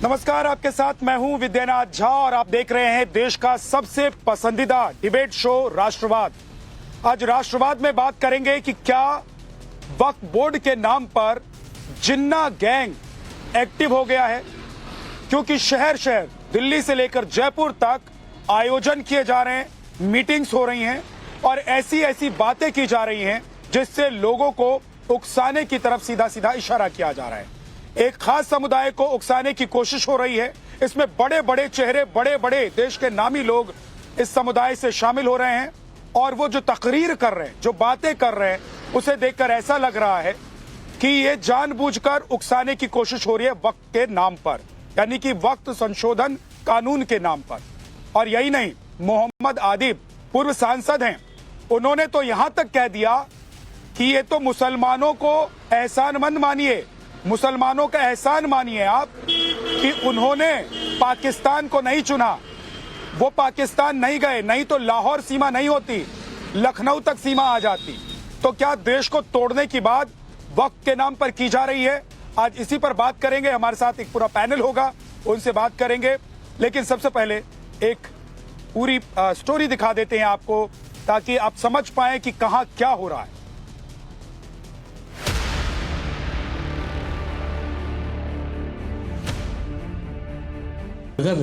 नमस्कार, आपके साथ मैं हूं विद्यानाथ झा और आप देख रहे हैं देश का सबसे पसंदीदा डिबेट शो राष्ट्रवाद। आज राष्ट्रवाद में बात करेंगे कि क्या वक्फ बोर्ड के नाम पर जिन्ना गैंग एक्टिव हो गया है, क्योंकि शहर शहर दिल्ली से लेकर जयपुर तक आयोजन किए जा रहे हैं, मीटिंग्स हो रही हैं और ऐसी ऐसी बातें की जा रही हैं जिससे लोगों को उकसाने की तरफ सीधा सीधा इशारा किया जा रहा है। एक खास समुदाय को उकसाने की कोशिश हो रही है। इसमें बड़े बड़े चेहरे, बड़े बड़े देश के नामी लोग इस समुदाय से शामिल हो रहे हैं और वो जो तकरीर कर रहे हैं, जो बातें कर रहे हैं, उसे देखकर ऐसा लग रहा है कि ये जानबूझकर उकसाने की कोशिश हो रही है वक्त के नाम पर, यानी कि वक्त संशोधन कानून के नाम पर। और यही नहीं, मोहम्मद आदिब पूर्व सांसद हैं, उन्होंने तो यहां तक कह दिया कि ये तो मुसलमानों को एहसानमंद मानिए, मुसलमानों का एहसान मानिए आप कि उन्होंने पाकिस्तान को नहीं चुना, वो पाकिस्तान नहीं गए, नहीं तो लाहौर सीमा नहीं होती, लखनऊ तक सीमा आ जाती। तो क्या देश को तोड़ने की बात वक्त के नाम पर की जा रही है? आज इसी पर बात करेंगे। हमारे साथ एक पूरा पैनल होगा, उनसे बात करेंगे। लेकिन सबसे पहले एक पूरी स्टोरी दिखा देते हैं आपको, ताकि आप समझ पाए कि कहां क्या हो रहा है। अगर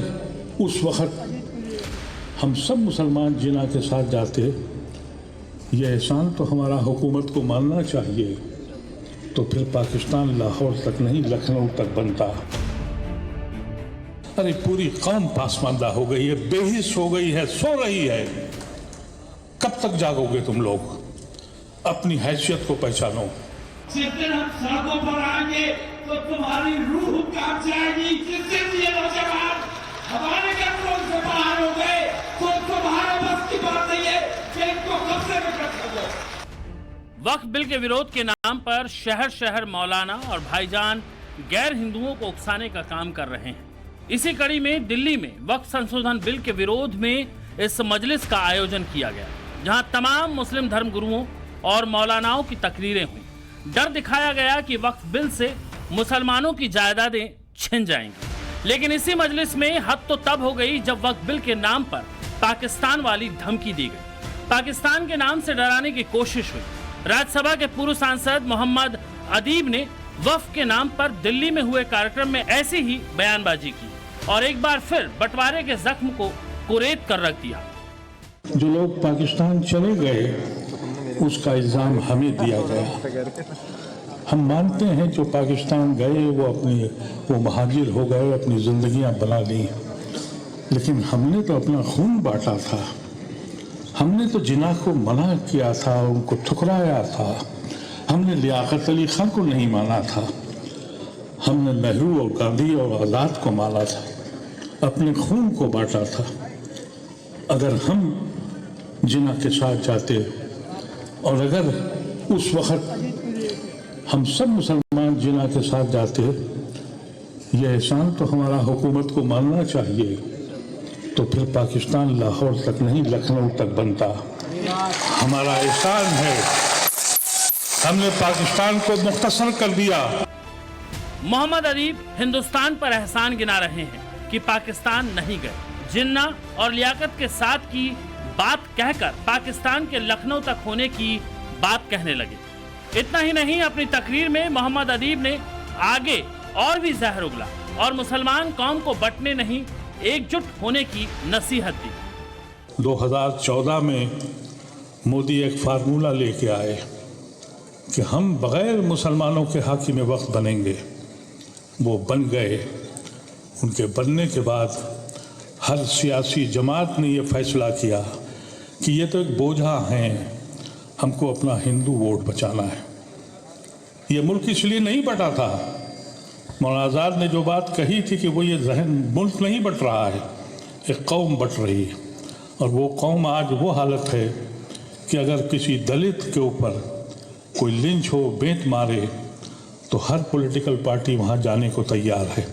उस वक्त हम सब मुसलमान जिना के साथ जाते, यह एहसान तो हमारा हुकूमत को मानना चाहिए, तो फिर पाकिस्तान लाहौर तक नहीं लखनऊ तक बनता। अरे पूरी कौम पासमानदा हो गई है, बेहिस हो गई है, सो रही है। कब तक जागोगे तुम लोग? अपनी हैसियत को पहचानो। जिस दिन हम सड़कों पर आएंगे तो तुम्हारी रूह कांप जाएगी। जिस दिन ये नौजवान हमारे कंट्रोल से बाहर हो गए तो तुम्हारे बस की बात नहीं है कि इनको कब्जे में कर सको। वक्फ बिल के विरोध के नाम पर शहर शहर मौलाना और भाईजान गैर हिंदुओं को उकसाने का काम कर रहे हैं। इसी कड़ी में दिल्ली में वक्फ संशोधन बिल के विरोध में इस मजलिस का आयोजन किया गया, जहां तमाम मुस्लिम धर्म गुरुओं और मौलानाओं की तकरीरें हुई। डर दिखाया गया कि वक्फ बिल से मुसलमानों की जायदादें छिन जाएंगी। लेकिन इसी मजलिस में हद तो तब हो गई जब वक्फ बिल के नाम पर पाकिस्तान वाली धमकी दी गई। पाकिस्तान के नाम से डराने की कोशिश हुई। राज्यसभा के पूर्व सांसद मोहम्मद अदीब ने वक्फ के नाम पर दिल्ली में हुए कार्यक्रम में ऐसी ही बयानबाजी की और एक बार फिर बंटवारे के जख्म को कुरेद कर रख दिया। जो लोग पाकिस्तान चले गए उसका इल्जाम हमें दिया गया। हम मानते हैं जो पाकिस्तान गए वो महाजिर हो गए, अपनी जिंदगियां बना ली, लेकिन हमने तो अपना खून बांटा था। हमने तो जिना को मना किया था, उनको ठुकराया था। हमने लियाकत अली खान को नहीं माना था। हमने नेहरू और गांधी और आज़ाद को माना था, अपने खून को बांटा था। अगर हम जिना के साथ जाते और अगर उस वक्त हम सब मुसलमान जिना के साथ जाते, यह एहसान तो हमारा हुकूमत को मानना चाहिए, तो फिर पाकिस्तान लाहौर तक नहीं लखनऊ तक बनता। हमारा एहसान है, हमने पाकिस्तान को मुख्तसर कर दिया। मोहम्मद अदीब हिंदुस्तान पर एहसान गिना रहे हैं कि पाकिस्तान नहीं गए। जिन्ना और लियाकत के साथ की बात कहकर पाकिस्तान के लखनऊ तक होने की बात कहने लगे। इतना ही नहीं, अपनी तकरीर में मोहम्मद अदीब ने आगे और भी जहर उगला और मुसलमान कौम को बंटने नहीं, एकजुट होने की नसीहत दी। 2014 में मोदी एक फार्मूला लेके आए कि हम बगैर मुसलमानों के हाकिम वक्त बनेंगे। वो बन गए। उनके बनने के बाद हर सियासी जमात ने ये फैसला किया कि ये तो एक बोझा हैं, हमको अपना हिंदू वोट बचाना है। ये मुल्क इसलिए नहीं बटा था। मौलाना आज़ाद ने जो बात कही थी कि वो ये जहन मुल्क नहीं बट रहा है, एक कौम बट रही है। और वो कौम आज वो हालत है कि अगर किसी दलित के ऊपर कोई लिंच हो, बेंत मारे, तो हर पॉलिटिकल पार्टी वहाँ जाने को तैयार है।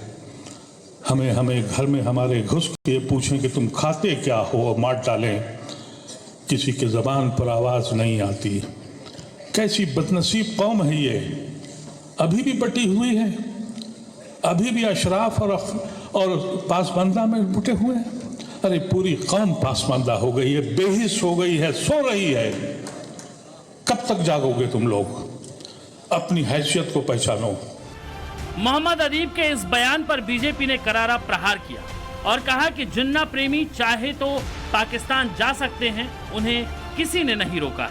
हमें घर में हमारे घुस के पूछें कि तुम खाते क्या हो और मार डालें, किसी के ज़बान पर आवाज़ नहीं आती। कैसी बदनसीब कौम है ये, अभी भी बटी हुई है। अभी भी अशराफ और पासमानदा में जुटे हुए हैं। अरे पूरी कौम पासमानदा हो गई है, बेहिस हो गई है, सो रही है। कब तक जागोगे तुम लोग? अपनी हैसियत को पहचानो। मोहम्मद अदीब के इस बयान पर बीजेपी ने करारा प्रहार किया और कहा कि जिन्ना प्रेमी चाहे तो पाकिस्तान जा सकते हैं, उन्हें किसी ने नहीं रोका।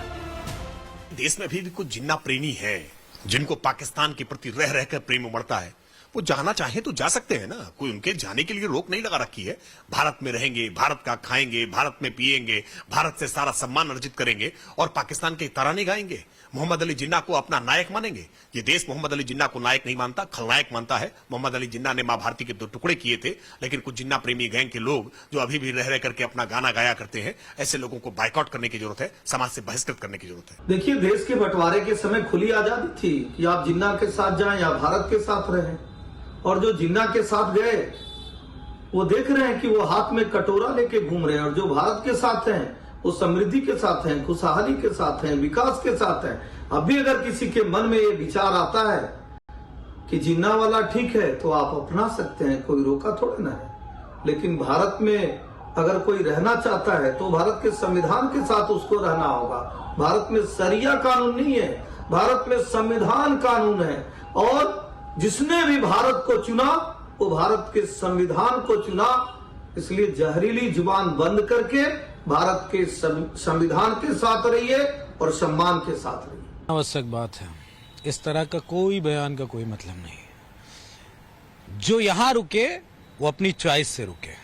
देश में भी कुछ जिन्ना प्रेमी हैं जिनको पाकिस्तान के प्रति रह रहकर प्रेम उमड़ता है। वो जाना चाहे तो जा सकते हैं ना, कोई उनके जाने के लिए रोक नहीं लगा रखी है। भारत में रहेंगे, भारत का खाएंगे, भारत में पिएंगे, भारत से सारा सम्मान अर्जित करेंगे और पाकिस्तान के तराने गाएंगे। मोहम्मद अली जिन्ना को अपना नायक मानेंगे। ये देश मोहम्मद अली जिन्ना को नायक नहीं मानता, खलनायक मानता है। मोहम्मद अली जिन्ना ने मां भारती के 2 टुकड़े किए थे, लेकिन कुछ जिन्ना प्रेमी गैंग के लोग जो अभी भी रह करके अपना गाना गाया करते हैं, ऐसे लोगों को बाइकआउट करने की जरूरत है, समाज से बहिष्कृत करने की जरूरत है। देखिए, देश के बंटवारे के समय खुली आजादी थी कि आप जिन्ना के साथ जाएं या भारत के साथ रहें। और जो जिन्ना के साथ गए वो देख रहे हैं कि वो हाथ में कटोरा लेके घूम रहे हैं, और जो भारत के साथ हैं वो समृद्धि के साथ हैं, खुशहाली के साथ हैं, विकास के साथ हैं। अभी अगर किसी के मन में ये विचार आता है कि जिन्ना वाला ठीक है तो आप अपना सकते हैं, कोई रोका थोड़े ना है। लेकिन भारत में अगर कोई रहना चाहता है तो भारत के संविधान के साथ उसको रहना होगा। भारत में शरिया कानून नहीं है, भारत में संविधान कानून है। और जिसने भी भारत को चुना वो भारत के संविधान को चुना। इसलिए जहरीली जुबान बंद करके भारत के संविधान के साथ रहिए और सम्मान के साथ रहिए। आवश्यक बात है, इस तरह का कोई बयान का कोई मतलब नहीं। जो यहां रुके वो अपनी चॉइस से रुके,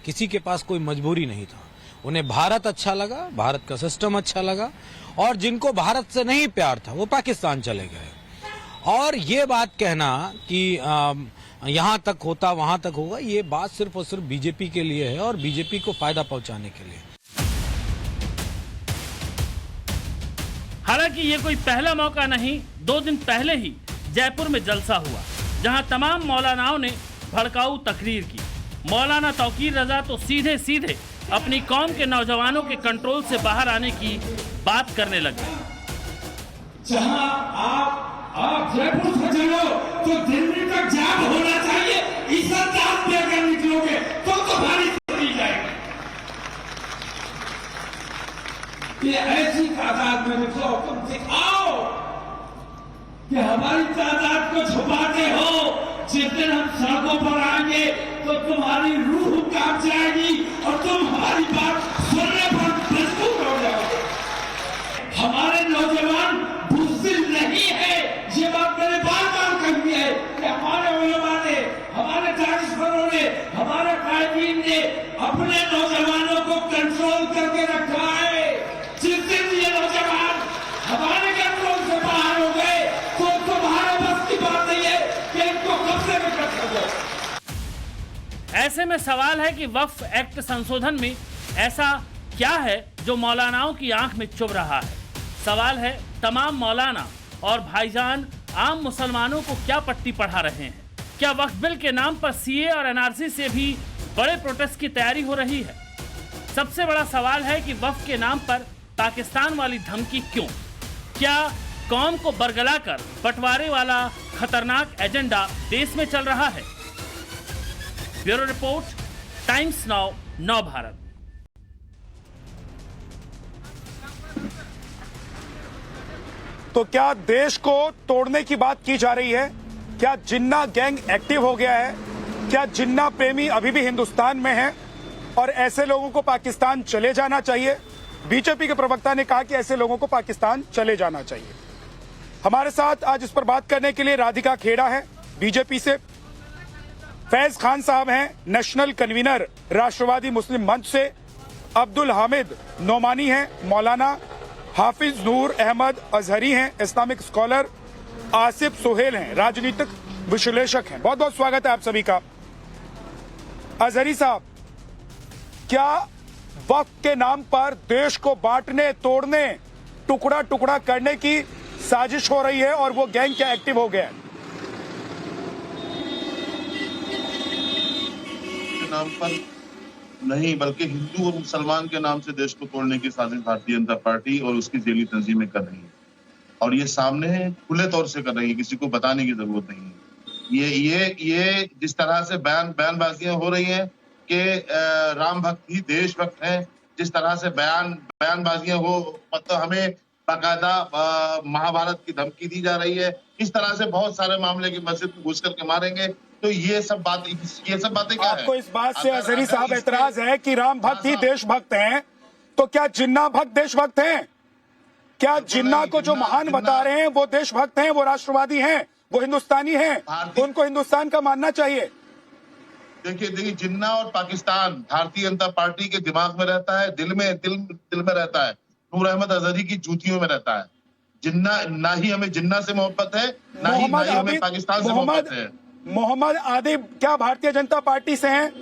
किसी के पास कोई मजबूरी नहीं था। उन्हें भारत अच्छा लगा, भारत का सिस्टम अच्छा लगा, और जिनको भारत से नहीं प्यार था वो पाकिस्तान चले गए। और ये बात कहना कि यहां तक होता वहां तक होगा, ये बात सिर्फ और सिर्फ बीजेपी के लिए है और बीजेपी को फायदा पहुंचाने के लिए। हालांकि ये कोई पहला मौका नहीं, 2 दिन पहले ही जयपुर में जलसा हुआ, जहां तमाम मौलानाओं ने भड़काऊ तकरीर की। मौलाना तौकीर रजा तो सीधे सीधे अपनी कौम के नौजवानों के कंट्रोल से बाहर आने की बात करने लगे। जहां आप जयपुर से चलो तो दिल्ली तक जाम होना चाहिए। इस रात में अगर निकलोगे तो तुम्हारी दी जाएगी। ये ऐसी तादाद में निकलो, तुम दिखाओ कि हमारी तादाद को छुपाते हो। जिस दिन हम सड़कों पर आएंगे तो तुम्हारी रूह कांप जाएगी और तुम हमारी बात सुनने पर मजबूर हो जाओगे। हमारे नौजवान बुज़दिल नहीं है, ये बात मैंने बार बार कही है कि हमारे उलमा ने, हमारे दानिशवरों ने, हमारे कायदीन ने अपने नौजवानों को कंट्रोल करके रखा है। जिस दिन ये नौजवान हमारे कंट्रोल से बाहर हो गए तो तुम्हारे बस की बात नहीं है कि इनको कब्जे में कर सको। ऐसे में सवाल है कि वक्फ एक्ट संशोधन में ऐसा क्या है जो मौलानाओं की आंख में चुभ रहा है। सवाल है, तमाम मौलाना और भाईजान आम मुसलमानों को क्या पट्टी पढ़ा रहे हैं? क्या वक्फ बिल के नाम पर सीए और एनआरसी से भी बड़े प्रोटेस्ट की तैयारी हो रही है? सबसे बड़ा सवाल है कि वक्फ के नाम पर पाकिस्तान वाली धमकी क्यों? क्या कौम को बरगलाकर बंटवारे वाला खतरनाक एजेंडा देश में चल रहा है? ब्यूरो रिपोर्ट, टाइम्स नाउ, नव भारत। तो क्या देश को तोड़ने की बात की जा रही है? क्या जिन्ना गैंग एक्टिव हो गया है? क्या जिन्ना प्रेमी अभी भी हिंदुस्तान में हैं और ऐसे लोगों को पाकिस्तान चले जाना चाहिए? बीजेपी के प्रवक्ता ने कहा कि ऐसे लोगों को पाकिस्तान चले जाना चाहिए। हमारे साथ आज इस पर बात करने के लिए राधिका खेड़ा है बीजेपी से, फैज खान साहब हैं नेशनल कन्वीनर राष्ट्रवादी मुस्लिम मंच से, अब्दुल हामिद नोमानी हैं मौलाना, हाफिज नूर अहमद अजहरी हैं इस्लामिक स्कॉलर, आसिफ सुहेल हैं राजनीतिक विश्लेषक हैं। बहुत बहुत स्वागत है आप सभी का। अजहरी साहब, क्या वक्फ के नाम पर देश को बांटने, तोड़ने, टुकड़ा टुकड़ा करने की साजिश हो रही है और वो गैंग क्या एक्टिव हो गया है? नाम पर नहीं बल्कि हिंदू और मुसलमान के नाम से देश को तोड़ने की साजिश भारतीय जनता पार्टी और उसकी जेली तंजीमें कर रही है, और ये सामने खुले तौर से कर रही है, किसी को बताने की जरूरत नहीं है। ये जिस तरह से बयानबाजियां हो रही हैं कि राम भक्त ही देशभक्त हैं, जिस तरह से बयानबाजियां हो, मतलब हमें बाकायदा महाभारत की धमकी दी जा रही है, इस तरह से बहुत सारे मामले की मस्जिद में घुस करके मारेंगे, तो ये सब बातें क्या है? आपको इस बात से अजहरी साहब एतराज है कि राम भक्त ही देशभक्त हैं, तो क्या जिन्ना भक्त देशभक्त हैं? क्या जिन्ना को जो महान बता रहे हैं वो देशभक्त हैं, वो राष्ट्रवादी हैं, वो हिंदुस्तानी हैं, उनको हिंदुस्तान का मानना चाहिए? देखिए जिन्ना और पाकिस्तान भारतीय जनता पार्टी के दिमाग में रहता है, दिल में रहता है, नूर अहमद अजहरी की जूतियों में रहता है। जिन्ना, ना ही हमें जिन्ना से मोहब्बत है, ना ही हमें पाकिस्तान से मोहब्बत है। मोहम्मद आदिब क्या भारतीय जनता पार्टी से हैं?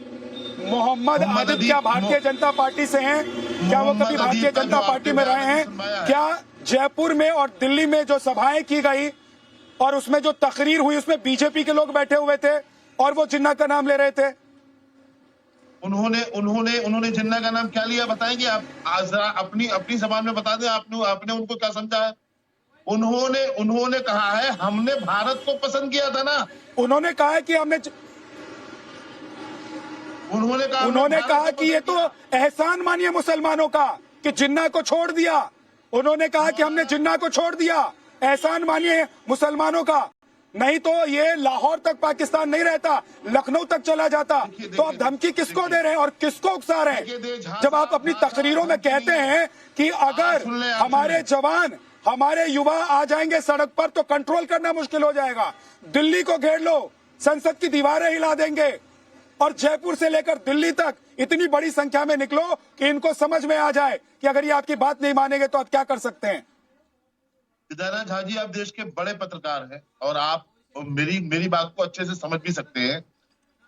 मोहम्मद आदिब क्या भारतीय जनता पार्टी से हैं? क्या वो कभी भारतीय जनता पार्टी में रहे हैं? क्या जयपुर में और दिल्ली में जो सभाएं की गई और उसमें जो तकरीर हुई उसमें बीजेपी के लोग बैठे हुए थे और वो जिन्ना का नाम ले रहे थे? उन्होंने जिन्ना का नाम क्या लिया बताएंगे आप? अपनी जबान में बता दें, आपने उनको क्या समझा है? उन्होंने कहा है हमने भारत को पसंद किया था ना। उन्होंने कहा कि उन्होंने कहा कि ये तो एहसान मानिए मुसलमानों का कि जिन्ना को छोड़ दिया। उन्होंने कहा कि हमने जिन्ना को छोड़ दिया, एहसान मानिए मुसलमानों का, नहीं तो ये लाहौर तक पाकिस्तान नहीं रहता, लखनऊ तक चला जाता। तो आप धमकी किसको दे रहे हैं और किसको उकसा रहे हैं जब आप अपनी तकरीरों में कहते हैं कि अगर हमारे जवान, हमारे युवा आ जाएंगे सड़क पर तो कंट्रोल करना मुश्किल हो जाएगा, दिल्ली को घेर लो, संसद की दीवारें हिला देंगे और जयपुर से लेकर दिल्ली तक इतनी बड़ी संख्या में निकलो कि इनको समझ में आ जाए कि अगर ये आपकी बात नहीं मानेंगे तो आप क्या कर सकते हैं। विद्यानाथ झा जी, आप देश के बड़े पत्रकार हैं और आप मेरी बात को अच्छे से समझ भी सकते हैं।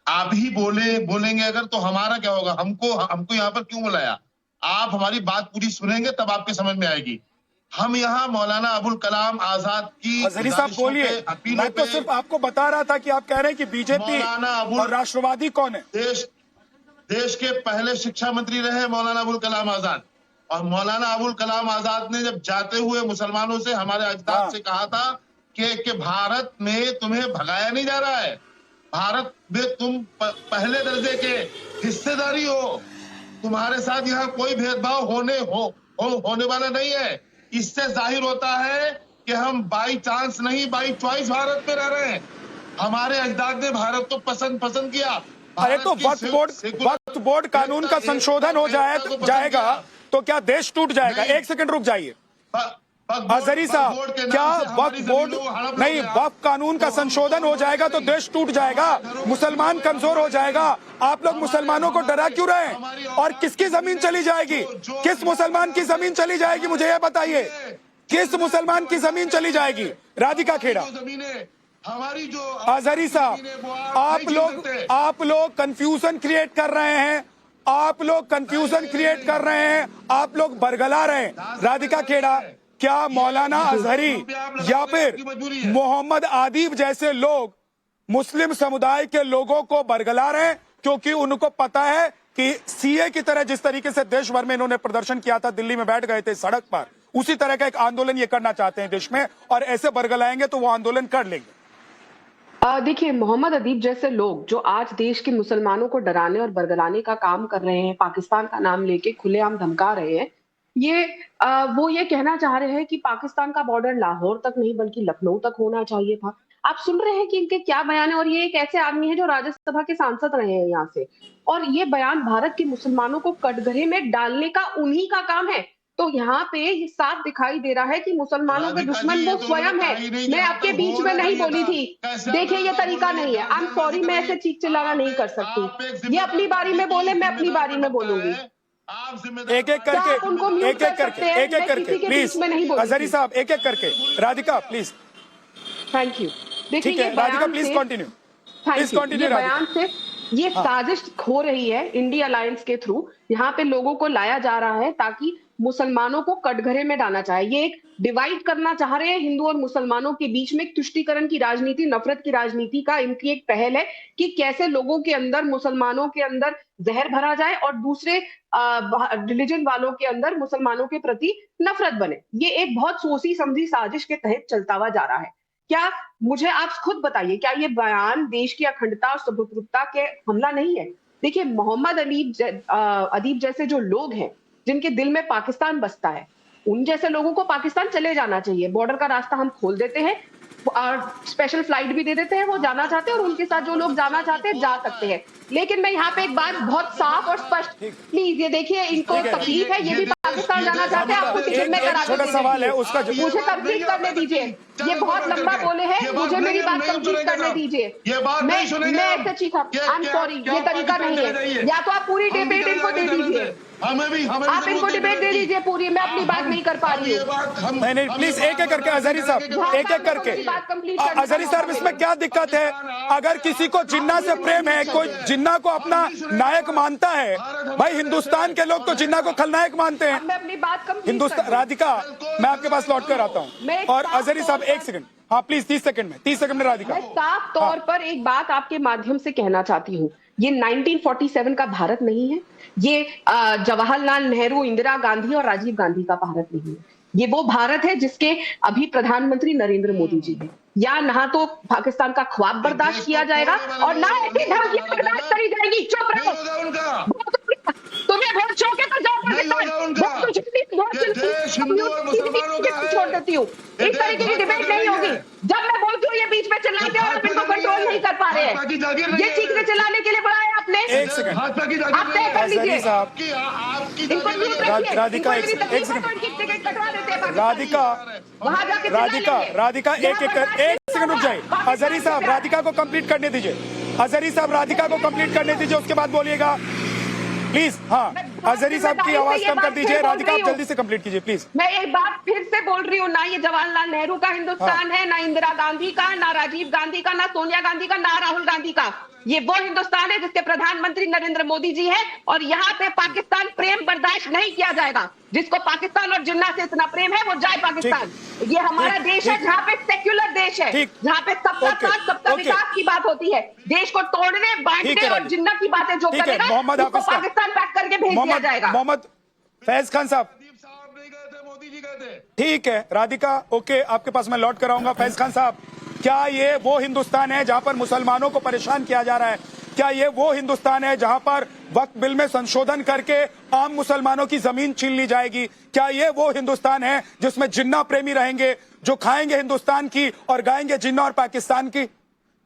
आप ही बोलेंगे अगर तो हमारा क्या होगा? हमको यहाँ पर क्यों बुलाया? आप हमारी बात पूरी सुनेंगे तब आपके समझ में आएगी। हम यहाँ मौलाना अबुल कलाम आजाद की अजहरी साहब बोलिए, मैं तो सिर्फ आपको बता रहा था कि आप कह रहे हैं कि बीजेपी और राष्ट्रवादी कौन है? देश के पहले शिक्षा मंत्री रहे मौलाना अबुल कलाम आजाद, और मौलाना अबुल कलाम आजाद ने जब जाते हुए मुसलमानों से, हमारे अजदाद से कहा था कि भारत में तुम्हें भगाया नहीं जा रहा है, भारत में तुम पहले दर्जे के हिस्सेदारी हो, तुम्हारे साथ यहाँ कोई भेदभाव होने वाला नहीं है। इससे जाहिर होता है कि हम बाई चांस नहीं, बाई चॉइस भारत में रह रहे हैं। हमारे अजदाद ने भारत को पसंद किया। अरे तो वक्फ बोर्ड कानून का संशोधन हो जाएगा तो क्या देश टूट जाएगा? एक सेकंड रुक जाइए अजहरी साहब, क्या वक्फ कानून का संशोधन हो जाएगा तो देश टूट जाएगा, मुसलमान कमजोर हो जाएगा? आप लोग मुसलमानों को डरा क्यों रहे हैं? और किसकी जमीन चली जाएगी? किस मुसलमान की जमीन चली जाएगी? मुझे यह बताइए, किस मुसलमान की जमीन चली जाएगी? राधिका खेड़ा, हमारी जो अजहरी साहब, आप लोग कंफ्यूजन क्रिएट कर रहे हैं, आप लोग बरगला रहे हैं। राधिका खेड़ा, क्या मौलाना अजहरी या फिर मोहम्मद आदिब जैसे लोग मुस्लिम समुदाय के लोगों को बरगला रहे हैं क्योंकि उनको पता है कि सीए की तरह जिस तरीके से देश भर में इन्होंने प्रदर्शन किया था, दिल्ली में बैठ गए थे सड़क पर, उसी तरह का एक आंदोलन ये करना चाहते हैं देश में, और ऐसे बरगलाएंगे तो वो आंदोलन कर लेंगे? देखिए, मोहम्मद अदीब जैसे लोग जो आज देश के मुसलमानों को डराने और बरगलाने का काम कर रहे हैं, पाकिस्तान का नाम लेके खुलेआम धमका रहे हैं, वो ये कहना चाह रहे हैं कि पाकिस्तान का बॉर्डर लाहौर तक नहीं बल्कि लखनऊ तक होना चाहिए था। आप सुन रहे हैं कि इनके क्या बयान है, और ये एक ऐसे आदमी है जो राज्यसभा के सांसद रहे हैं यहाँ से, और ये बयान भारत के मुसलमानों को कटघरे में डालने का उन्हीं का काम है। तो यहाँ पे ये साफ दिखाई दे रहा है कि मुसलमानों के दुश्मन वो स्वयं है। मैं आपके बीच में नहीं बोली थी, देखिए ये तरीका नहीं है। आई एम सॉरी, मैं ऐसे चीख चिल्लाना नहीं कर सकती। ये अपनी बारी में बोले, मैं अपनी बारी में बोलूंगी। एक एक करके प्लीज अजहरी साहब, एक एक करके। राधिका प्लीज। Thank you. देखिए ये राधिका प्लीज कंटिन्यू, बयान से ये साजिश हो रही है इंडिया अलायंस के थ्रू। यहाँ पे लोगों को लाया जा रहा है ताकि मुसलमानों को कटघरे में डालना चाहे। ये एक डिवाइड करना चाह रहे हैं हिंदू और मुसलमानों के बीच में, एक तुष्टीकरण की राजनीति, नफरत की राजनीति का इनकी एक पहल है कि कैसे लोगों के अंदर, मुसलमानों के अंदर जहर भरा जाए और दूसरे रिलीजन वालों के अंदर मुसलमानों के प्रति नफरत बने। ये एक बहुत सोची समझी साजिश के तहत चलता हुआ जा रहा है। क्या मुझे आप खुद बताइए, क्या ये बयान देश की अखंडता और सार्वभौमिकता के हमला नहीं है? देखिए, मोहम्मद अदीब जैसे जो लोग हैं, जिनके दिल में पाकिस्तान बसता है, उन जैसे लोगों को पाकिस्तान चले जाना चाहिए। बॉर्डर का रास्ता हम खोल देते हैं और स्पेशल फ्लाइट भी दे देते हैं, वो जाना चाहते हैं और उनके साथ जो लोग जाना चाहते हैं जा सकते हैं। लेकिन मैं यहाँ पे एक बात बहुत साफ और स्पष्ट, प्लीज ये देखिए, इनको तकलीफ है, ये भी पाकिस्तान जाना चाहते हैं, आपको टिकट में करा छोटा सवाल है उसका, मुझे कंप्लीट करने दीजिए। ये बहुत लंबा बोले हैं, मुझे मेरी बात कंप्लीट करने दीजिए। मैं ऐसे चीखा, आई एम सॉरी, ये तरीका नहीं है। या तो आप पूरी डिबेट इनको दे दीजिए, आप इनको डिबेट दे दीजिए पूरी, मैं अपनी बात नहीं कर पा रही हूँ। नहीं, प्लीज एक एक करके अजहरी साहब, एक एक करके। अजहरी साहब, इसमें क्या दिक्कत है? अगर किसी को जिन्ना से प्रेम है, कोई जिन्ना को अपना नायक मानता है, भाई हिंदुस्तान के लोग तो जिन्ना को खलनायक मानते हैं। मैं अपनी बात कंप्लीट हिंदुस्तान, राधिका मैं आपके पास लौट कर आता हूँ, और अजहरी साहब 1 सेकंड, हाँ प्लीज 30 सेकंड में राधिका। मैं साफ तौर पर एक बात आपके माध्यम से कहना चाहती हूँ, ये 1947 का भारत नहीं है, ये जवाहरलाल नेहरू, इंदिरा गांधी और राजीव गांधी का भारत नहीं है। ये वो भारत है जिसके अभी प्रधानमंत्री नरेंद्र मोदी जी हैं। या ना तो पाकिस्तान का ख्वाब बर्दाश्त किया जाएगा और ना ऐसी धमकियां बर्दाश्त करी जाएगी। चुप रहो, तुम्हें वोट छोड़ तो जाओ, छोड़ देती हूँ। इस तरीके की डिबेट नहीं होगी। जब मैं बोलती हूँ ये बीच में चिल्लाते हैं और आप इनको कंट्रोल नहीं कर पा रहे हैं। ये चीखने चिल्लाने के लिए बुलाया आपने। 1 सेकंड, आप तय कर लीजिए। इनको म्यूट रखिए। राधिका, इनको एक तकलीफ सेकंड। है तो इनकी टिकट कटवा देते हैं। राधिका, वहां जाके चिल्ला लेंगे। राधिका एक सेकंड रुक जाइए। अजहरी साहब, राधिका को कंप्लीट करने दीजिए। अजहरी साहब, राधिका को कंप्लीट करने दीजिए, उसके बाद बोलिएगा प्लीज। हाँ, अजहरी साहब की आवाज कम कर दीजिए। राधिका, आप जल्दी से कंप्लीट कीजिए प्लीज। मैं एक बात फिर से बोल रही हूँ, ना ये जवाहरलाल नेहरू का हिंदुस्तान है, ना इंदिरा गांधी का, ना राजीव गांधी का, ना सोनिया गांधी का, ना राहुल गांधी का। ये वो हिंदुस्तान है जिसके प्रधानमंत्री नरेंद्र मोदी जी हैं, और यहाँ पे पाकिस्तान प्रेम बर्दाश्त नहीं किया जाएगा। जिसको पाकिस्तान और जिन्ना से इतना प्रेम है वो जाए पाकिस्तान। ये हमारा देश है जहाँ पे सेक्युलर देश है, जहाँ पे सबका साथ सबका विकास की बात होती है। देश को तोड़ने, बांटने और जिन्ना की बातें जो करेगा उसको पाकिस्तान पैक करके भेज दिया जाएगा। मोहम्मद फैज खान साहब, ठीक है। राधिका, ओके, आपके पास मैं लौट कर आऊंगा। फैज खान साहब, क्या ये वो हिंदुस्तान है जहां पर मुसलमानों को परेशान किया जा रहा है? क्या ये वो हिंदुस्तान है जहां पर वक्फ बिल में संशोधन करके आम मुसलमानों की जमीन छीन ली जाएगी? क्या ये वो हिंदुस्तान है जिसमें जिन्ना प्रेमी रहेंगे, जो खाएंगे हिंदुस्तान की और गाएंगे जिन्ना और पाकिस्तान की?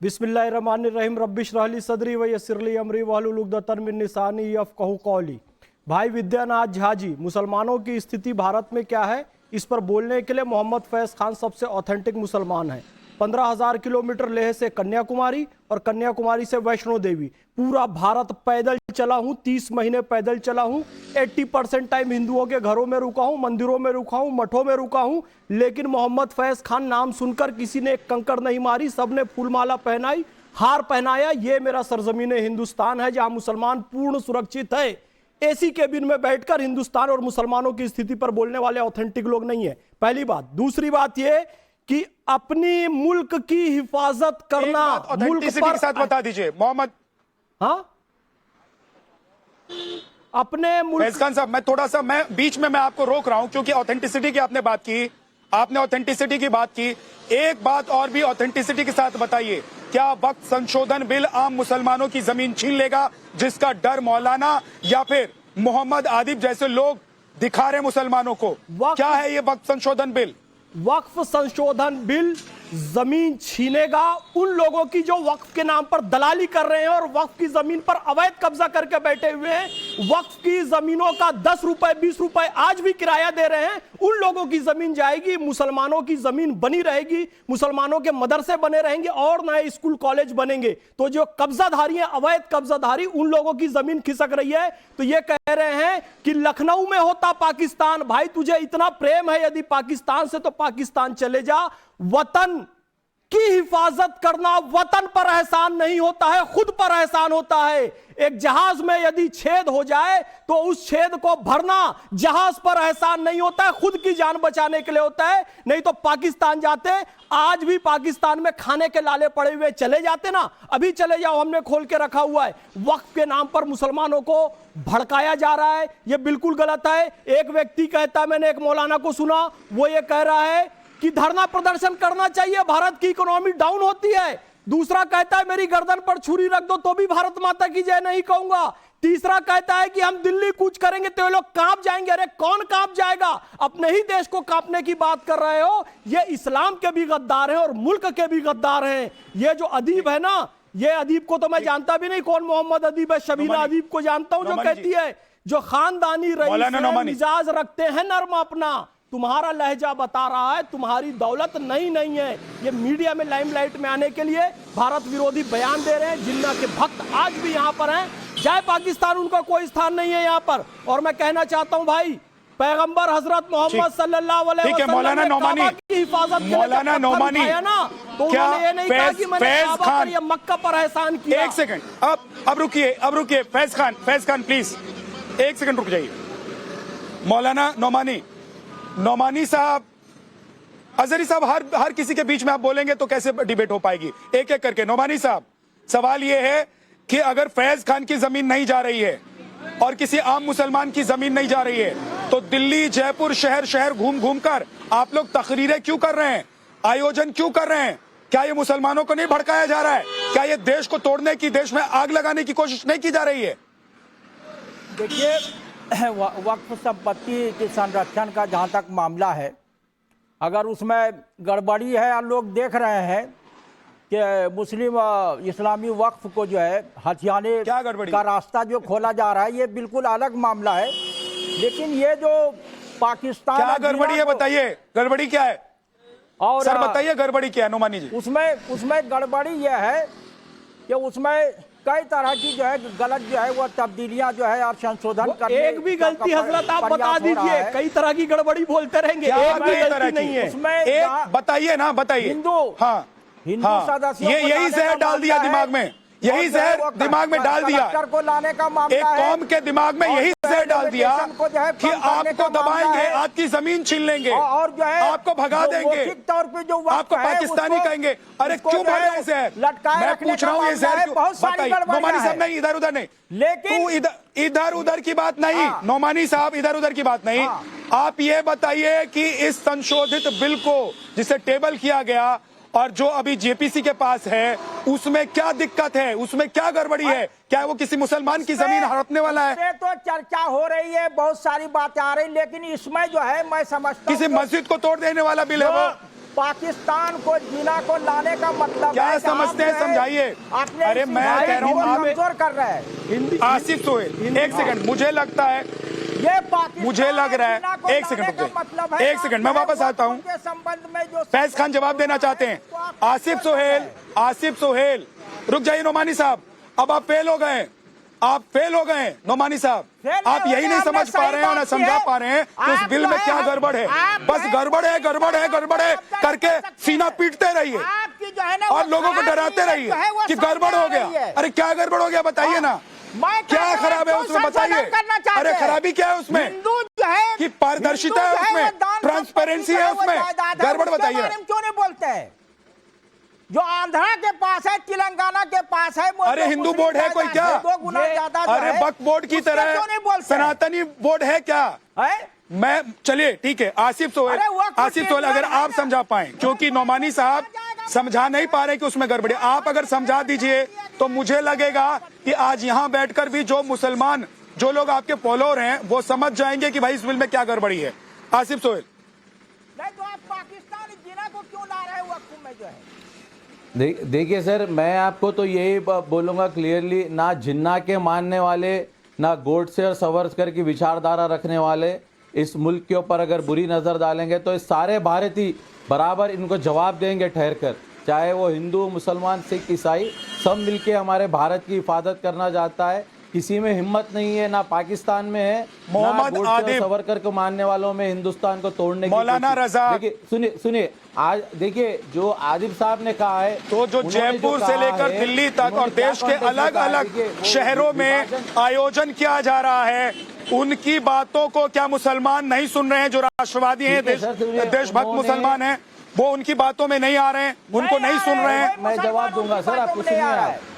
बिस्मिल्लाहिर्रहमानिर्रहीम, रब्बिश रहली सदरी व यस्सिरली अमरी वहलुल उक़दतन मिन लिसानी यफ़क़हू क़ौली। भाई विद्यानाथ झा जी, मुसलमानों की स्थिति भारत में क्या है, इस पर बोलने के लिए मोहम्मद फैज खान सबसे ऑथेंटिक मुसलमान है। 15,000 किलोमीटर लेह से कन्याकुमारी और कन्याकुमारी से वैष्णो देवी, पूरा भारत पैदल चला हूँ, 30 महीने पैदल चला हूँ। 80% टाइम हिंदुओं के घरों में रुका हूँ, मंदिरों में रुका हूँ, मठों में रुका हूँ। लेकिन मोहम्मद फैज खान नाम सुनकर किसी ने एक कंकड़ नहीं मारी, सबने फूलमाला पहनाई, हार पहनाया। ये मेरा सरजमीन हिंदुस्तान है जहाँ मुसलमान पूर्ण सुरक्षित है। एसी केबिन में बैठकर हिंदुस्तान और मुसलमानों की स्थिति पर बोलने वाले ऑथेंटिक लोग नहीं है, पहली बात। दूसरी बात ये कि अपनी मुल्क की हिफाजत करना, मुल्क पर साथ बता दीजिए मोहम्मद। हाँ, अपने मुल्क। फैज खान साहब, मैं थोड़ा सा, मैं बीच में मैं आपको रोक रहा हूं क्योंकि ऑथेंटिसिटी की आपने बात की, आपने ऑथेंटिसिटी की बात की। एक बात और भी ऑथेंटिसिटी के साथ बताइए, क्या वक्त संशोधन बिल आम मुसलमानों की जमीन छीन लेगा, जिसका डर मौलाना या फिर मोहम्मद आदिब जैसे लोग दिखा रहे मुसलमानों को? क्या है ये वक्त संशोधन बिल? वक्फ संशोधन बिल जमीन छीनेगा उन लोगों की जो वक्फ के नाम पर दलाली कर रहे हैं और वक्फ की जमीन पर अवैध कब्जा करके बैठे हुए हैं। वक्फ की जमीनों का 10 रुपए 20 रुपए आज भी किराया दे रहे हैं, उन लोगों की जमीन जाएगी, मुसलमानों की जमीन बनी रहेगी, मुसलमानों के मदरसे बने रहेंगे और नए स्कूल कॉलेज बनेंगे। तो जो कब्जाधारी हैं, अवैध कब्जाधारी, उन लोगों की जमीन खिसक रही है। तो ये कह रहे हैं कि लखनऊ में होता पाकिस्तान। भाई तुझे इतना प्रेम है यदि पाकिस्तान से, तो पाकिस्तान चले जा। वतन की हिफाजत करना, वतन पर एहसान नहीं होता है, खुद पर एहसान होता है। एक जहाज में यदि छेद हो जाए तो उस छेद को भरना जहाज पर एहसान नहीं होता है, खुद की जान बचाने के लिए होता है। नहीं तो पाकिस्तान जाते, आज भी पाकिस्तान में खाने के लाले पड़े हुए, चले जाते ना, अभी चले जाओ, हमने खोल के रखा हुआ है। वक्फ के नाम पर मुसलमानों को भड़काया जा रहा है, यह बिल्कुल गलत है। एक व्यक्ति कहता है, मैंने एक मौलाना को सुना, वो ये कह रहा है कि धरना प्रदर्शन करना चाहिए, भारत की इकोनॉमी डाउन होती है। दूसरा कहता है मेरी गर्दन पर छुरी रख दो तो भी भारत माता की जय नहीं कहूंगा। तीसरा कहता है कि हम दिल्ली कूच करेंगे तो ये लोग कांप जाएंगे। अरे कौन कांप जाएगा? अपने ही देश को कांपने की बात कर रहे हो। ये इस्लाम के भी गद्दार हैं और मुल्क के भी गद्दार हैं। ये जो अदीब है ना, ये अदीब को तो मैं जानता भी नहीं कौन मोहम्मद अदीब है। शबीना अदीब को जानता हूं, जो कहती है जो खानदानी रईस मिजाज रखते हैं नर्म अपना। तुम्हारा लहजा बता रहा है, तुम्हारी दौलत नहीं है। ये मीडिया में लाइमलाइट में आने के लिए भारत विरोधी बयान दे रहे हैं। जिन्ना के भक्त आज भी यहाँ पर हैं। जय पाकिस्तान, उनका कोई स्थान नहीं है यहाँ पर। और मैं कहना चाहता हूँ भाई, पैगंबर हजरत मोहम्मद सल्लल्लाहु अलैहि वसल्लम मौलाना नौमानी की हिफाजत के लिए मौलाना नौमानी ना, तो उन्होंने ये नहीं कहा कि मैंने काबा पर या मक्का पर एहसान किया। एक सेकंड, अब रुकिए फैज खान प्लीज एक सेकंड रुक जाइए। मौलाना नौमानी साहब, अजहरी साहब, हर किसी के बीच में आप बोलेंगे तो कैसे डिबेट हो पाएगी? एक एक करके। नौमानी साहब, सवाल यह है कि अगर फैज खान की जमीन नहीं जा रही है और किसी आम मुसलमान की जमीन नहीं जा रही है तो दिल्ली जयपुर शहर घूम कर आप लोग तकरीरें क्यों कर रहे हैं, आयोजन क्यों कर रहे हैं? क्या ये मुसलमानों को नहीं भड़काया जा रहा है? क्या ये देश को तोड़ने की, देश में आग लगाने की कोशिश नहीं की जा रही है? देखिए, वक्फ संपत्ति के संरक्षण का जहाँ तक मामला है, अगर उसमें गड़बड़ी है और लोग देख रहे हैं कि मुस्लिम इस्लामी वक्फ को जो है हथियाने का रास्ता जो खोला जा रहा है, ये बिल्कुल अलग मामला है। लेकिन ये जो पाकिस्तान, क्या गड़बड़ी है बताइए, गड़बड़ी क्या है? और सर बताइए गड़बड़ी क्या है नौमानी जी? उसमें गड़बड़ी यह है कि उसमें कई तरह की जो है गलत जो है वो तब्दीलियां जो है और संशोधन करने, एक भी गलती हजरत आप बता दीजिए। कई तरह की गड़बड़ी बोलते रहेंगे, एक भी गलती नहीं है उसमें। एक बताइए ना, बताइए। हिंदू सदस्यों ये यही जहर डाल दिया दिमाग में, यही जहर दिमाग में डाल दिया, को लाने का मामला एक कौम के दिमाग में यही जहर डाल दिया कि आपको दबाएंगे, आपकी जमीन छीन लेंगे और जो है आपको भगा देंगे, तौर पे जो आपको पाकिस्तानी कहेंगे। अरे क्यों बोल रहे हैं जहर? मैं पूछ रहा हूँ ये जहर क्यों? बताइए नौमानी साहब। नहीं, इधर उधर नहीं, लेकिन इधर उधर की बात नहीं नौमानी साहब, इधर उधर की बात नहीं। आप ये बताइए कि इस संशोधित बिल को जिसे टेबल किया गया और जो अभी जेपीसी के पास है, उसमें क्या दिक्कत है, उसमें क्या गड़बड़ी है? क्या वो किसी मुसलमान की जमीन हड़पने वाला है? तो चर्चा हो रही है, बहुत सारी बातें आ रही, लेकिन इसमें जो है मैं समझता हूं किसी मस्जिद को तोड़ देने वाला बिल है वो। पाकिस्तान को जिना को लाने का मतलब क्या समझते हैं, समझाइए। अरे मैं कह रहा हूँ आप कमजोर कर रहे हैं। आसिफ सोहेल, एक सेकंड, मुझे लगता है मुझे लग रहा है, एक सेकंड रुक जाइए, एक सेकंड, मैं वापस आता हूँ। फैज खान जवाब देना चाहते हैं। आसिफ सोहेल रुक जाइए। नौमानी साहब, अब आप फेल हो गए, आप फेल हो गए नौमानी साहब। आप यही नहीं समझ पा रहे हैं और ना समझा पा रहे हैं कि उस बिल में क्या गड़बड़ है। बस गड़बड़ है करके सीना पीटते रहिए और लोगों को डराते रहिए कि गड़बड़ हो गया। अरे क्या गड़बड़ हो गया बताइए ना, क्या खराब है उसमें बताइए। अरे खराबी क्या है उसमें कि पारदर्शिता है उसमें, ट्रांसपेरेंसी है उसमें, गड़बड़ बताइए। क्यों नहीं बोलते हैं? जो आंध्रा के पास है, तेलंगाना के पास है, अरे हिंदू बोर्ड है कोई क्या? 2 गुना ज्यादा। अरे वक्फ बोर्ड की तरह सनातनी बोर्ड है क्या? मैं चलिए ठीक है। आसिफ सोहेल अगर आप समझा पाए, क्योंकि नौमानी साहब समझा नहीं पा रहे कि उसमें गड़बड़ी, आप अगर समझा दीजिए तो मुझे लगेगा कि आज यहाँ बैठकर भी जो मुसलमान, जो लोग आपके फॉलोअर हैं, वो समझ जाएंगे कि भाई इस बिल में क्या गड़बड़ी है। आसिफ सोहेल, नहीं तो आप पाकिस्तानी जिना को क्यों ला रहे हो वक्फ में जो है? देखिए सर, मैं आपको तो यही बोलूँगा क्लियरली, ना जिन्ना के मानने वाले, ना गोडसे और सावरकर की विचारधारा रखने वाले इस मुल्क के ऊपर अगर बुरी नज़र डालेंगे तो इस सारे भारतीय बराबर इनको जवाब देंगे ठहर कर। चाहे वो हिंदू, मुसलमान, सिख, ईसाई, सब मिलके हमारे भारत की हिफाजत करना चाहता है। किसी में हिम्मत नहीं है, ना पाकिस्तान में है, मोहम्मद आदिब, सावरकर को मानने वालों में हिंदुस्तान को तोड़ने की। मौलाना रजा, देखिए सुनिए आज देखिए जो आदिब साहब ने कहा है, तो जो जयपुर से लेकर दिल्ली तक और देश के अलग अलग शहरों में आयोजन किया जा रहा है, उनकी बातों को क्या मुसलमान नहीं सुन रहे हैं? जो राष्ट्रवादी हैं, देशभक्त मुसलमान हैं, वो उनकी बातों में नहीं आ रहे हैं, उनको नहीं सुन रहे हैं। मैं जवाब दूंगा सर, आपको सुनिए।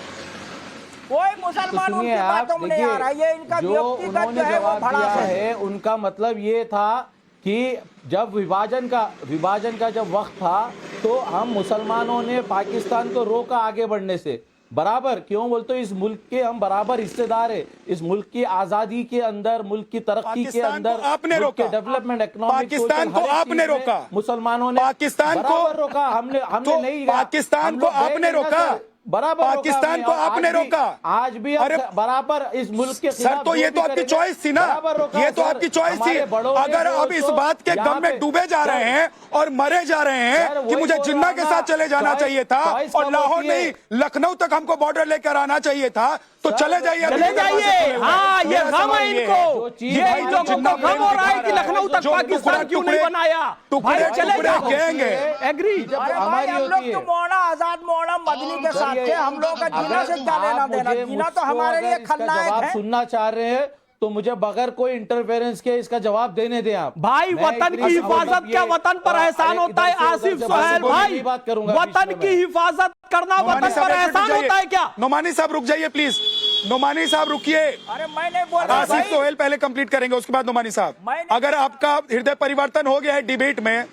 कोई मुसलमान उनकी बातों में नहीं आ रहा है। ये इनका जो उन्होंने जवाब दिया है, उनका मतलब ये था कि जब विभाजन का जब वक्त था तो हम मुसलमानों ने पाकिस्तान को रोका आगे बढ़ने से। बराबर क्यों बोलते हो, इस मुल्क के हम बराबर हिस्सेदार है, इस मुल्क की आजादी के अंदर, मुल्क की तरक्की के अंदर, आपने रोका, डेवलपमेंट, इकोनॉमिक, पाकिस्तान को आपने रोका, मुसलमानों ने पाकिस्तान को रोका, हमने तो नहीं, पाकिस्तान को आपने रोका, बराबर पाकिस्तान को आपने रोका, आज भी अरे बराबर इस मुल्क के सर, तो ये तो आपकी चॉइस थी ना, ये तो आपकी चॉइस थी। अगर अब इस बात के गम में डूबे जा रहे हैं और मरे जा रहे हैं कि मुझे जिन्ना के साथ चले जाना चाहिए था और लाहौर नहीं लखनऊ तक हमको बॉर्डर लेकर आना चाहिए था, तो चले जाइए, चले जाइए। हाँ, ये गम है इनको, ये इन लोगों को गम हो रहा है कि लखनऊ तक पाकिस्तान क्यों नहीं बनाया। भाई चले जाएंगे, एग्री। हम लोग तो मौलाना आजाद, मौलाना मदनी के साथ थे, हम लोग का जीना से क्या लेना देना, जीना तो हमारे लिए खलनायक है। सुनना चाह रहे हैं तो मुझे बगैर कोई इंटरफेरेंस के इसका जवाब देने दें आप। भाई वतन की हिफाजत क्या वतन पर एहसान होता है आसिफ सोहेल भाई, वतन की हिफाजत करना वतन पर एहसान होता है क्या। नोमानी साहब रुक जाइए प्लीज, नोमानी साहब रुकिए। अरे मैंने बोला आसिफ सोहेल पहले कंप्लीट करेंगे, उसके बाद नोमानी साहब। अगर आपका हृदय परिवर्तन हो गया है डिबेट में,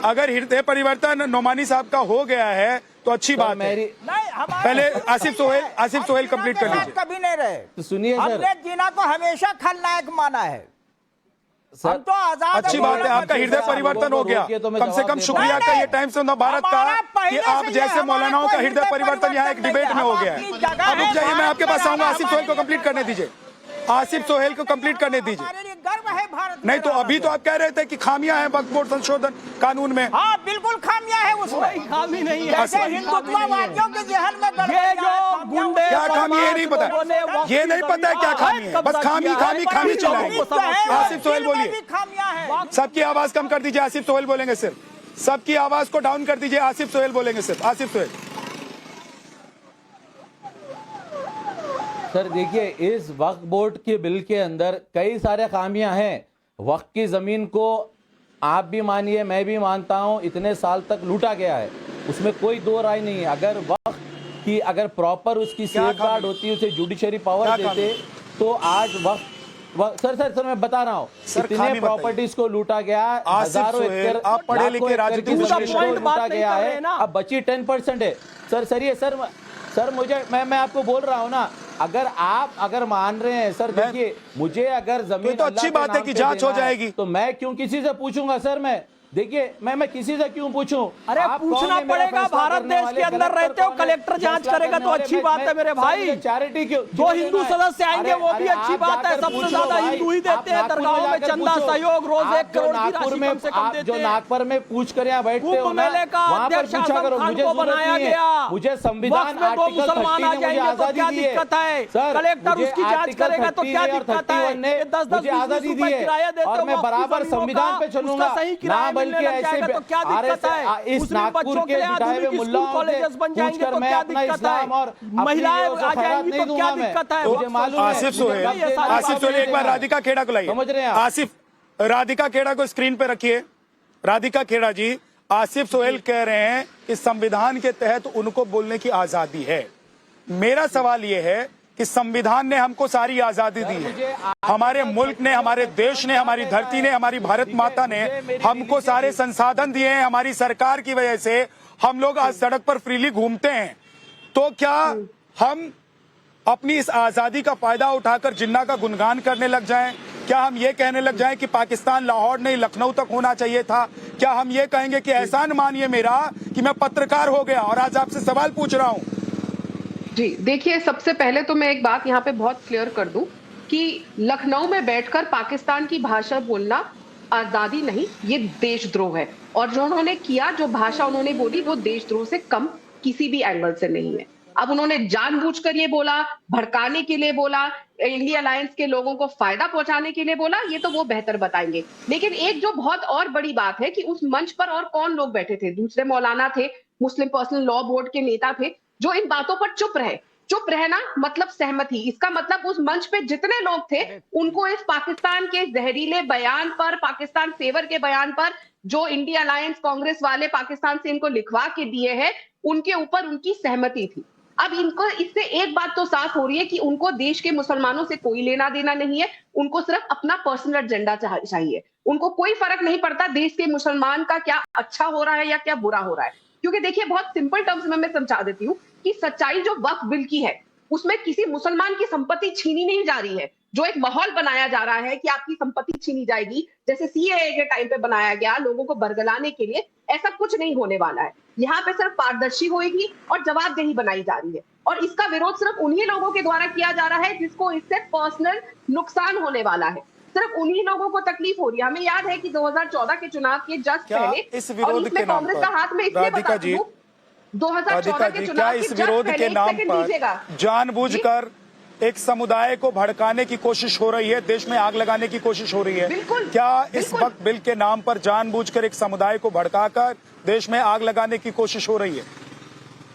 अगर हृदय परिवर्तन नोमानी साहब का हो गया है तो अच्छी बात है। पहले आसिफ सोहेल कंप्लीट कर लीजिए। कभी नहीं रहे तो सुनिए सर, हमने जीना को हमेशा खलनायक माना है। हम तो आजाद, अच्छी बात है, आपका हृदय परिवर्तन हो गया, कम से कम शुक्रिया का ये टाइम्स ऑफ भारत का कि आप जैसे मौलानाओं का हृदय परिवर्तन यहाँ एक डिबेट में हो गया है। अब रुक जाइए, मैं आपके पास आऊंगा। आसिफ सोहेल को कंप्लीट करने दीजिए, आसिफ सोहेल को कंप्लीट करने दीजिए। गर्व है भारत। नहीं तो अभी तो आप कह रहे थे कि खामियां हैं वक्फ बोर्ड संशोधन कानून में। हाँ बिल्कुल खामियां है उसमें, खामी नहीं है। जैसे हिंदुत्ववादियों के जहन में ये जो गुंडे, क्या खामी है नहीं पता, ये नहीं पता है क्या खामी है, बस खामी खामी खामी चिल्लाएंगे। आसिफ सोहेल बोलिए, खामियां है। सबकी आवाज कम कर दीजिए, आसिफ सोहेल बोलेंगे सिर्फ, सबकी आवाज को डाउन कर दीजिए, आसिफ सोहेल बोलेंगे सिर्फ, आसिफ सोहेल। सर देखिए, इस वक्फ बोर्ड के बिल के अंदर कई सारे खामियां हैं। वक्फ की जमीन को आप भी मानिए, मैं भी मानता हूं, इतने साल तक लूटा गया है, उसमें कोई दो राय नहीं है। अगर वक्फ की अगर प्रॉपर उसकी सेफगार्ड होती, उसे जुडिशरी पावर देते तो आज वक्त सर मैं बता रहा हूँ, इतने प्रॉपर्टीज को लूटा गया, हजारों एकड़, आप पढ़े लिखे राजनीति लूटा गया है, अब बची 10% है। सर मुझे मैं आपको बोल रहा हूँ ना, अगर मान रहे हैं सर, देखिए मुझे अगर जमीन तो अच्छी बात है कि जांच हो जाएगी, तो मैं क्यों किसी से पूछूंगा सर। मैं देखिए मैं किसी से क्यों पूछूं, अरे पूछना पड़ेगा, भारत देश के अंदर रहते हो, कलेक्टर जांच करेगा तो अच्छी बात है मेरे भाई। चैरिटी क्यों, जो हिंदू सदस्य आएंगे वो भी अच्छी बात है, सबसे ज्यादा हिंदू ही देते हैं दरगाहों में चंदा सहयोग, रोज 1 करोड़ की राशि कम से कम देते हैं। जो नागपुर में पूछ कर यहाँ बैठते हो ना, वहाँ पर पूछा करो, मुझे बनाया गया, मुझे संविधान आर्टिकल 30 ने मुझे आजादी दी है, कलेक्टर उसकी जांच करेगा तो क्या दिक्कत है, 10-10 आजादी दी है और मैं बराबर संविधान पे चलूंगा ना, बल्कि ऐसे क्या दिक्कत है, इस नागपुर के बिठाए हुए मुल्लाओं कॉलेजेस बन जाएंगे तो क्या दिक्कत है, महिलाएं आ जाएंगी तो क्या दिक्कत है। मुझे मालूम है। आसिफ सोहेल एक बार राधिका खेड़ा को लाइए, समझ रहे हैं आसिफ, राधिका खेड़ा को स्क्रीन पे रखिए। राधिका खेड़ा जी, आसिफ सोहेल कह रहे हैं कि संविधान के तहत उनको बोलने की आजादी है। मेरा सवाल यह है कि संविधान ने हमको सारी आजादी दी है, हमारे मुल्क ने, हमारे देश ने, हमारी धरती ने, हमारी भारत माता ने हमको सारे संसाधन दिए हैं, हमारी सरकार की वजह से हम लोग आज सड़क पर फ्रीली घूमते हैं। तो क्या हम अपनी इस आजादी का फायदा उठाकर जिन्ना का गुणगान करने लग जाएं? क्या हम ये कहने लग जाएं कि पाकिस्तान लाहौर नहीं लखनऊ तक होना चाहिए था? क्या हम ये कहेंगे कि एहसान मानिए मेरा कि मैं पत्रकार हो गया और आज आपसे सवाल पूछ रहा हूं? जी देखिए, सबसे पहले तो मैं एक बात यहाँ पे बहुत क्लियर कर दूं कि लखनऊ में बैठकर पाकिस्तान की भाषा बोलना आजादी नहीं, ये देशद्रोह है। और जो उन्होंने किया, जो भाषा उन्होंने बोली, वो देशद्रोह से कम किसी भी एंगल से नहीं है। अब उन्होंने जानबूझकर ये बोला, भड़काने के लिए बोला, इंडिया अलायंस के लोगों को फायदा पहुंचाने के लिए बोला, ये तो वो बेहतर बताएंगे। लेकिन एक जो बहुत और बड़ी बात है कि उस मंच पर और कौन लोग बैठे थे? दूसरे मौलाना थे, मुस्लिम पर्सनल लॉ बोर्ड के नेता थे, जो इन बातों पर चुप रहे। चुप रहना मतलब सहमति। इसका मतलब उस मंच पे जितने लोग थे उनको इस पाकिस्तान के जहरीले बयान पर, पाकिस्तान फेवर के बयान पर, जो इंडिया अलायंस कांग्रेस वाले पाकिस्तान से इनको लिखवा के दिए हैं, उनके ऊपर उनकी सहमति थी। अब इनको इससे एक बात तो साफ हो रही है कि उनको देश के मुसलमानों से कोई लेना देना नहीं है, उनको सिर्फ अपना पर्सनल एजेंडा चाहिए। उनको कोई फर्क नहीं पड़ता देश के मुसलमान का क्या अच्छा हो रहा है या क्या बुरा हो रहा है। क्योंकि देखिए, बहुत सिंपल टर्म्स में मैं समझा देती हूँ कि सच्चाई जो वक्फ बिल की है, उसमें किसी मुसलमान की संपत्ति छीनी नहीं जा रही है। जो एक माहौल बनाया जा रहा है कि आपकी संपत्ति छीनी जाएगी, जैसे सीएए के टाइम पे बनाया गया लोगों को बरगलाने के लिए, ऐसा कुछ नहीं होने वाला है। यहाँ पे सिर्फ पारदर्शी होगी और जवाबदेही बनाई जा रही है, और इसका विरोध सिर्फ उन्हीं लोगों के द्वारा किया जा रहा है जिसको इससे पर्सनल नुकसान होने वाला है। सिर्फ उन्हीं लोगों को तकलीफ हो रही है। हमें याद है कि 2014 के चुनाव के जस्ट पहले, इस विरोध के नाम कांग्रेस पर का हाथ में इसलिए राधिका जी, 2014 के क्या चुनाव इस विरोध के नाम पर जानबूझकर एक समुदाय को भड़काने की कोशिश हो रही है, देश में आग लगाने की कोशिश हो रही है? बिल्कुल। क्या इस बिल्कुल। वक्त बिल के नाम पर जानबूझकर एक समुदाय को भड़काकर देश में आग लगाने की कोशिश हो रही है?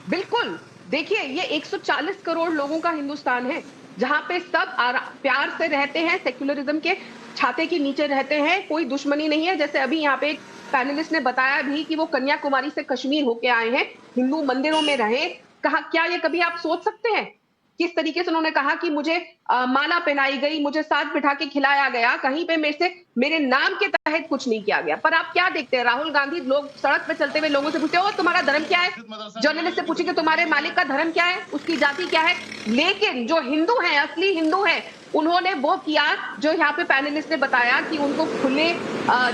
बिल्कुल। देखिए, ये 140 करोड़ लोगों का हिंदुस्तान है, जहां पे सब प्यार से रहते हैं, सेक्युलरिज्म के छाते के नीचे रहते हैं, कोई दुश्मनी नहीं है। जैसे अभी यहाँ पे एक पैनलिस्ट ने बताया भी कि वो कन्याकुमारी से कश्मीर होके आए हैं, हिंदू मंदिरों में रहे। कहा, क्या ये कभी आप सोच सकते हैं किस तरीके से उन्होंने कहा कि मुझे माला पहनाई गई, मुझे साथ बिठा के खिलाया गया, कहीं पे मेरे नाम के तहत कुछ नहीं किया गया। पर आप क्या देखते हैं, राहुल गांधी लोग सड़क पे चलते हुए लोगों से पूछते हो तुम्हारा धर्म क्या है, जर्नलिस्ट से पूछे कि तुम्हारे मालिक का धर्म क्या है, उसकी जाति क्या है। लेकिन जो हिंदू हैं, असली हिंदू हैं, उन्होंने वो किया जो यहाँ पे पैनलिस्ट ने बताया कि उनको खुले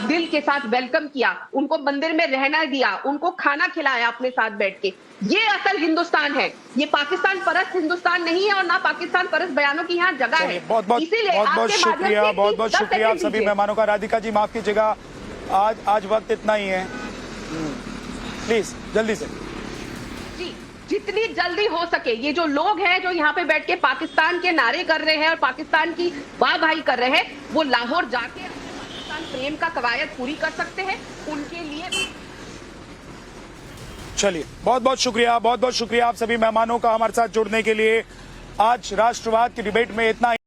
दिल के साथ वेलकम किया, उनको मंदिर में रहना दिया, उनको खाना खिलाया अपने साथ बैठ के। ये असल हिंदुस्तान है, ये पाकिस्तान परस्त हिंदुस्तान नहीं है, और ना पाकिस्तान परस्त बयानों की यहाँ जगह है। बहुत बहुत शुक्रिया, बहुत बहुत शुक्रिया आप सभी मेहमानों का। राधिका जी माफ कीजिएगा, आज वक्त इतना ही है, प्लीज जल्दी से। जी, जितनी जल्दी हो सके। ये जो लोग हैं जो यहाँ पे बैठ के पाकिस्तान के नारे कर रहे हैं और पाकिस्तान की वाहवाही कर रहे हैं, वो लाहौर जाके पाकिस्तान प्रेम का कवायद पूरी कर सकते हैं। उनके लिए चलिए, बहुत बहुत शुक्रिया आप सभी मेहमानों का हमारे साथ जुड़ने के लिए। आज राष्ट्रवाद की डिबेट में इतना